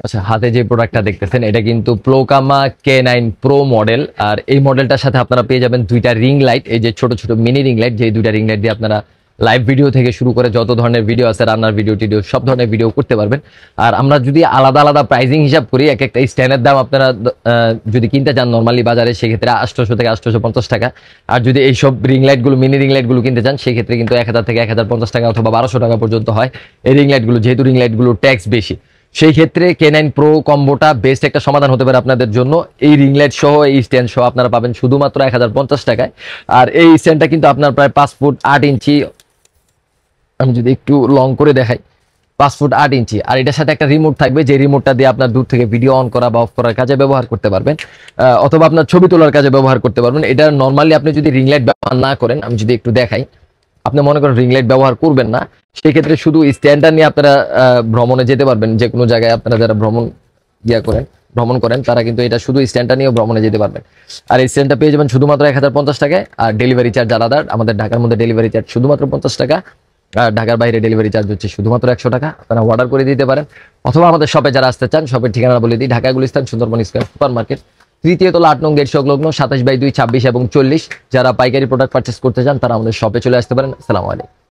আচ্ছা, হাতে যে প্রোডাক্টটা দেখতেছেন এটা কিন্তু প্লোকামা K9 প্রো মডেল। আর এই মডেলটার সাথে আপনারা পেয়ে যাবেন দুইটা রিং লাইট, এই যে ছোট ছোট মিনি রিং লাইট, যে দুইটা রিং লাইট দিয়ে আপনারা লাইভ ভিডিও থেকে শুরু করে যত ধরনের ভিডিও আছে, রান্নার ভিডিও টিডিও সব ধরনের ভিডিও করতে পারবেন। আর আমরা যদি আলাদা আলাদা প্রাইসিং হিসাব করি, এক একটা স্ট্যান্ডের দাম আপনারা যদি কিনতে চান নর্মালি বাজারে, সেক্ষেত্রে 800 থেকে 850 টাকা। আর যদি এইসব রিং লাইটগুলো, মিনি রিং লাইটগুলো কিনতে চান, সেক্ষেত্রে কিন্তু 1000 থেকে 1050 টাকা অথবা 1200 টাকা পর্যন্ত হয় এই রিং লাইটগুলো, যেহেতু রিং লাইটগুলো ট্যাক্স বেশি। সেই ক্ষেত্রে K9 প্রো কম্বোটা বেস্ট একটা সমাধান হতে পারে আপনাদের জন্য। এই রিং লাইট সহ, এই স্ট্যান্ড সহ আপনারা পাবেন শুধুমাত্র 1050 টাকায়। আর এই স্ট্যান্ডটা কিন্তু আপনার প্রায় 5 ফুট 8 ইঞ্চি, আমি যদি একটু লং করে দেখাই, 5 ফুট 8 ইঞ্চি। আর এটার সাথে একটা রিমোট থাকবে, যে রিমোটটা দিয়ে আপনার দূর থেকে ভিডিও অন করা বা অফ করার কাজে ব্যবহার করতে পারবেন, অথবা আপনার ছবি তোলার কাজে ব্যবহার করতে পারবেন। এটা নর্মালি আপনি যদি রিং লাইট ব্যবহার না করেন, আমি যদি একটু দেখাই, আপনি মনে করেন রিং লাইট ব্যবহার করবেন না, সেক্ষেত্রে শুধু স্ট্যান্ডটা নিয়ে আপনারা ভ্রমণে যেতে পারবেন। যে কোনো জায়গায় আপনারা যারা ভ্রমণ করেন তারা কিন্তু এটা শুধু স্ট্যান্ডটা নিয়েও ভ্রমণে যেতে পারবেন। আর এই স্ট্যান্ডটা পেয়ে যাবেন শুধুমাত্র 1050 টাকায়। আর ডেলিভারি চার্জ আলাদা, আমাদের ঢাকার মধ্যে ডেলিভারি চার্জ শুধুমাত্র 50 টাকা, আর ঢাকার বাইরে ডেলিভারি চার্জ হচ্ছে শুধুমাত্র 100 টাকা। আপনারা অর্ডার করে দিতে পারেন, অথবা আমাদের শপে যারা আসতে চান, শপের ঠিকানা বলে দিই, Dhaka Gulistan Sundarban square super market, তৃতীয় তলা 8 নং গেট সংলগ্ন, 27/2, 26 এবং 40। যারা পাইকারি প্রোডাক্ট পারচেস করতে চান তারা আমাদের শপে চলে আসতে পারেন। আসসালামু আলাইকুম।